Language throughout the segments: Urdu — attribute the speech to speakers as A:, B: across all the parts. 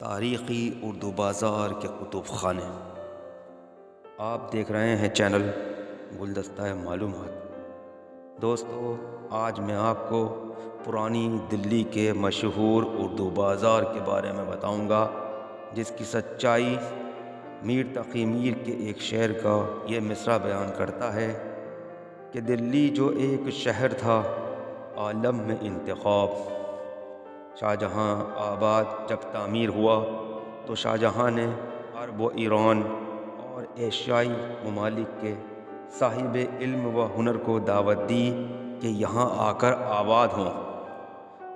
A: تاریخی اردو بازار کے کتب خانے۔ آپ دیکھ رہے ہیں چینل گلدستہ معلومات۔ دوستو، آج میں آپ کو پرانی دلی کے مشہور اردو بازار کے بارے میں بتاؤں گا، جس کی سچائی میر تقی میر کے ایک شعر کا یہ مصرع بیان کرتا ہے کہ دلی جو ایک شہر تھا عالم میں انتخاب۔ شاہجہاں آباد جب تعمیر ہوا تو شاہجہاں نے عرب و ایران اور ایشیائی ممالک کے صاحب علم و ہنر کو دعوت دی کہ یہاں آ کر آباد ہوں۔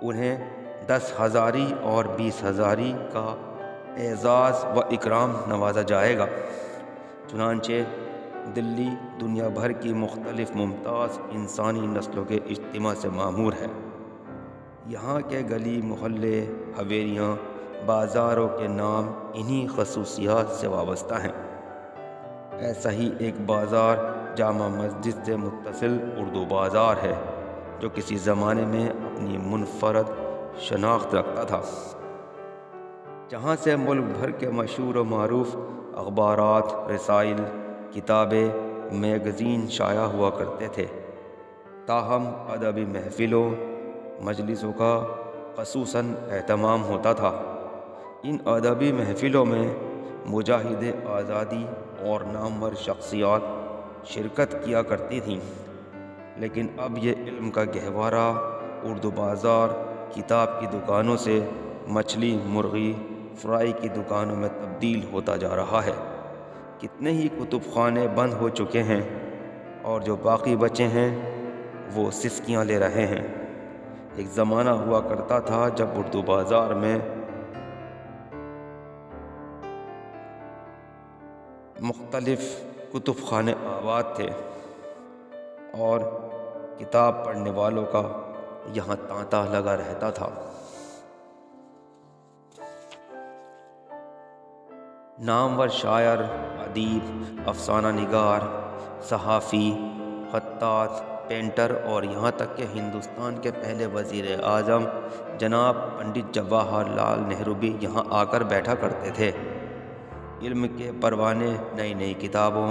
A: انہیں 10,000 اور 20,000 کا اعزاز و اکرام نوازا جائے گا۔ چنانچہ دلی دنیا بھر کی مختلف ممتاز انسانی نسلوں کے اجتماع سے معمور ہے۔ یہاں کے گلی محلے، حویلیاں، بازاروں کے نام انہی خصوصیات سے وابستہ ہیں۔ ایسا ہی ایک بازار جامع مسجد سے متصل اردو بازار ہے، جو کسی زمانے میں اپنی منفرد شناخت رکھتا تھا، جہاں سے ملک بھر کے مشہور و معروف اخبارات، رسائل، کتابیں، میگزین شائع ہوا کرتے تھے۔ تاہم ادبی محفلوں، مجلسوں کا خصوصاً اہتمام ہوتا تھا۔ ان ادبی محفلوں میں مجاہد آزادی اور نامور شخصیات شرکت کیا کرتی تھیں، لیکن اب یہ علم کا گہوارہ اردو بازار کتاب کی دکانوں سے مچھلی مرغی فرائی کی دکانوں میں تبدیل ہوتا جا رہا ہے۔ کتنے ہی کتب خانے بند ہو چکے ہیں، اور جو باقی بچے ہیں وہ سسکیاں لے رہے ہیں۔ ایک زمانہ ہوا کرتا تھا جب اردو بازار میں مختلف کتب خانے آباد تھے، اور کتاب پڑھنے والوں کا یہاں تانتا لگا رہتا تھا۔ نامور شاعر، ادیب، افسانہ نگار، صحافی، خطاط، پینٹر اور یہاں تک کہ ہندوستان کے پہلے وزیر اعظم جناب پنڈت جواہر لال نہرو بھی یہاں آ کر بیٹھا کرتے تھے۔ علم کے پروانے نئی نئی کتابوں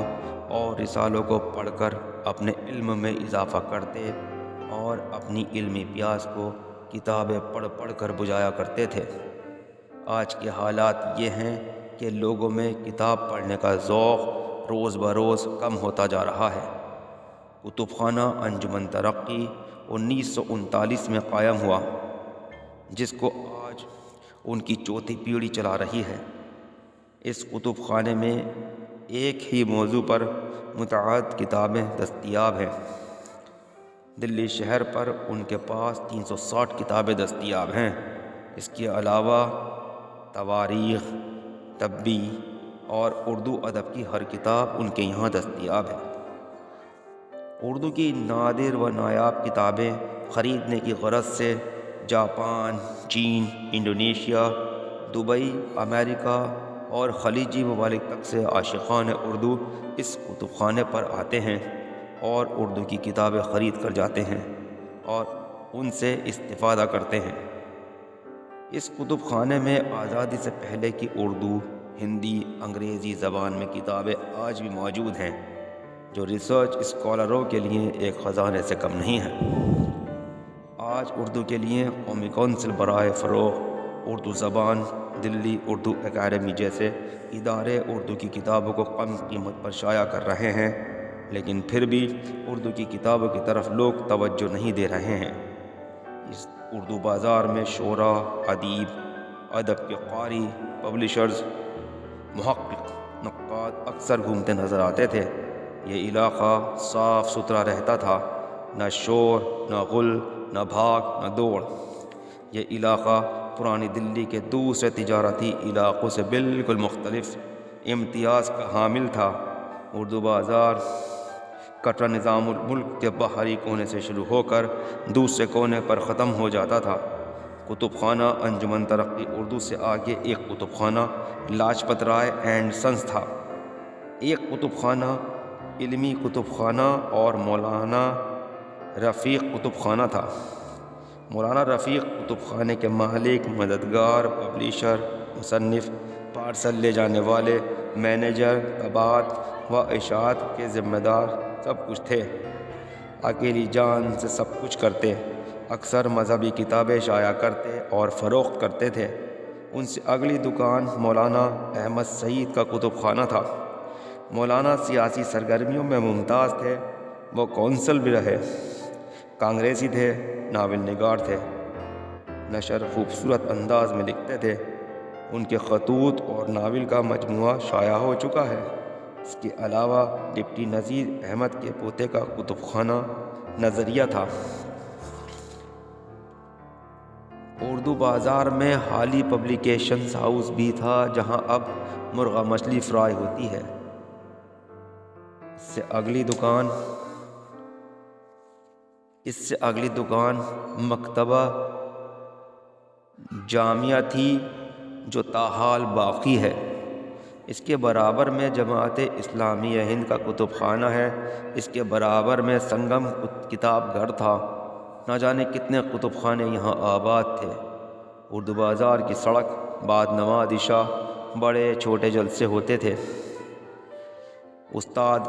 A: اور رسالوں کو پڑھ کر اپنے علم میں اضافہ کرتے اور اپنی علمی پیاس کو کتابیں پڑھ پڑھ کر بجھایا کرتے تھے۔ آج کے حالات یہ ہیں کہ لوگوں میں کتاب پڑھنے کا ذوق روز بروز کم ہوتا جا رہا ہے۔ کتب خانہ انجمن ترقی 1939 میں قائم ہوا، جس کو آج ان کی چوتھی پیڑھی چلا رہی ہے۔ اس کتب خانے میں ایک ہی موضوع پر متعدد کتابیں دستیاب ہیں۔ دلی شہر پر ان کے پاس 360 کتابیں دستیاب ہیں۔ اس کے علاوہ تواریخ، طبی اور اردو ادب کی ہر کتاب ان کے یہاں دستیاب ہے۔ اردو کی نادر و نایاب کتابیں خریدنے کی غرض سے جاپان، چین، انڈونیشیا، دبئی، امریکہ اور خلیجی ممالک تک سے عاشقان اردو اس کتب خانے پر آتے ہیں اور اردو کی کتابیں خرید کر جاتے ہیں اور ان سے استفادہ کرتے ہیں۔ اس کتب خانے میں آزادی سے پہلے کی اردو، ہندی، انگریزی زبان میں کتابیں آج بھی موجود ہیں، جو ریسرچ اسکالروں کے لیے ایک خزانے سے کم نہیں ہیں۔ آج اردو کے لیے قومی کونسل برائے فروغ اردو زبان، دلی اردو اکیڈمی جیسے ادارے اردو کی کتابوں کو کم قیمت پر شائع کر رہے ہیں، لیکن پھر بھی اردو کی کتابوں کی طرف لوگ توجہ نہیں دے رہے ہیں۔ اس اردو بازار میں شعراء، ادیب، ادب کے قاری، پبلشرز، محقق، نقاد اکثر گھومتے نظر آتے تھے۔ یہ علاقہ صاف ستھرا رہتا تھا، نہ شور، نہ غل، نہ بھاگ، نہ دوڑ۔ یہ علاقہ پرانی دلی کے دوسرے تجارتی علاقوں سے بالکل مختلف امتیاز کا حامل تھا۔ اردو بازار کٹرا نظام الملک کے باہری کونے سے شروع ہو کر دوسرے کونے پر ختم ہو جاتا تھا۔ کتب خانہ انجمن ترقی اردو سے آگے ایک کتب خانہ لاجپت رائے اینڈ سنس تھا۔ ایک کتب خانہ علمی کتب خانہ اور مولانا رفیق کتب خانہ تھا۔ مولانا رفیق کتب خانے کے مالک، مددگار، پبلشر مصنف، پارسل لے جانے والے، مینیجر، طباعت و اشاعت کے ذمہ دار، سب کچھ تھے۔ اکیلی جان سے سب کچھ کرتے، اکثر مذہبی کتابیں شائع کرتے اور فروخت کرتے تھے۔ ان سے اگلی دکان مولانا احمد سعید کا کتب خانہ تھا۔ مولانا سیاسی سرگرمیوں میں ممتاز تھے، وہ کونسل بھی رہے، کانگریسی تھے، ناول نگار تھے، نثر خوبصورت انداز میں لکھتے تھے۔ ان کے خطوط اور ناول کا مجموعہ شائع ہو چکا ہے۔ اس کے علاوہ ڈپٹی نذیر احمد کے پوتے کا کتب خانہ نظریہ تھا۔ اردو بازار میں حالی پبلیکیشنز ہاؤس بھی تھا، جہاں اب مرغا مچھلی فرائی ہوتی ہے۔ اس سے اگلی دکان مکتبہ جامعہ تھی، جو تاحال باقی ہے۔ اس کے برابر میں جماعت اسلامیہ ہند کا کتب خانہ ہے۔ اس کے برابر میں سنگم کتاب گھر تھا۔ نہ جانے کتنے کتب خانے یہاں آباد تھے۔ اردو بازار کی سڑک بعد نماز عشاء بڑے چھوٹے جلسے ہوتے تھے۔ استاد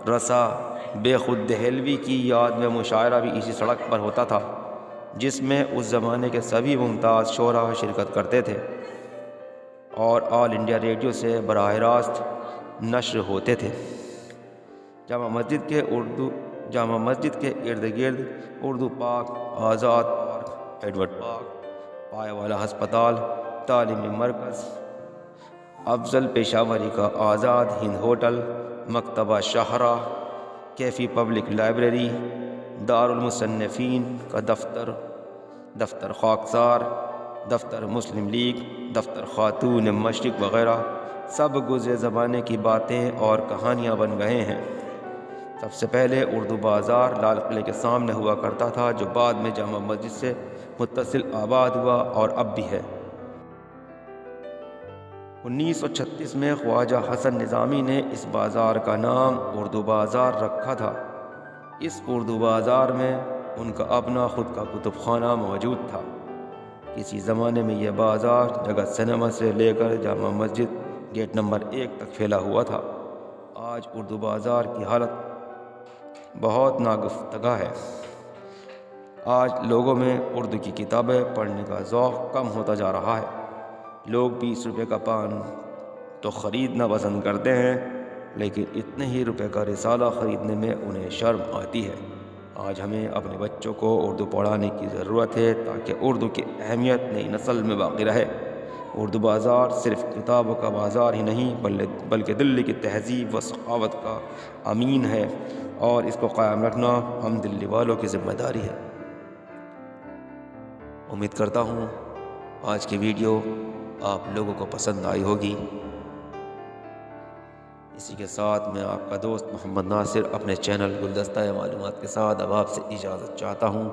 A: رسا بے خود دہلوی کی یاد میں مشاعرہ بھی اسی سڑک پر ہوتا تھا، جس میں اس زمانے کے سبھی ممتاز شعراء شرکت کرتے تھے اور آل انڈیا ریڈیو سے براہ راست نشر ہوتے تھے۔ جامع مسجد کے ارد گرد اردو پارک، آزاد پارک، ایڈورڈ پارک، پائے والا ہسپتال، تعلیمی مرکز، افضل پشاوری کا آزاد ہند ہوٹل، مکتبہ شاہراہ، کیفی پبلک لائبریری، دارالمصنفین کا دفتر خاکسار، دفتر مسلم لیگ، دفتر خاتون مشرق وغیرہ سب گزرے زمانے کی باتیں اور کہانیاں بن گئے ہیں۔ سب سے پہلے اردو بازار لال قلعے کے سامنے ہوا کرتا تھا، جو بعد میں جامع مسجد سے متصل آباد ہوا اور اب بھی ہے۔ 1936 میں خواجہ حسن نظامی نے اس بازار کا نام اردو بازار رکھا تھا۔ اس اردو بازار میں ان کا اپنا خود کا کتب خانہ موجود تھا۔ کسی زمانے میں یہ بازار جگت سنیما سے لے کر جامع مسجد گیٹ نمبر 1 تک پھیلا ہوا تھا۔ آج اردو بازار کی حالت بہت ناگفتگا ہے۔ آج لوگوں میں اردو کی کتابیں پڑھنے کا ذوق کم ہوتا جا رہا ہے۔ لوگ 20 روپے کا پان تو خریدنا پسند کرتے ہیں، لیکن اتنے ہی روپے کا رسالہ خریدنے میں انہیں شرم آتی ہے۔ آج ہمیں اپنے بچوں کو اردو پڑھانے کی ضرورت ہے تاکہ اردو کی اہمیت نئی نسل میں باقی رہے۔ اردو بازار صرف کتابوں کا بازار ہی نہیں بلکہ دلی کی تہذیب و ثقافت کا امین ہے، اور اس کو قائم رکھنا ہم دلی والوں کی ذمہ داری ہے۔ امید کرتا ہوں آج کی ویڈیو آپ لوگوں کو پسند آئی ہوگی۔ اسی کے ساتھ میں آپ کا دوست محمد ناصر اپنے چینل گلدستہ معلومات کے ساتھ اب آپ سے اجازت چاہتا ہوں۔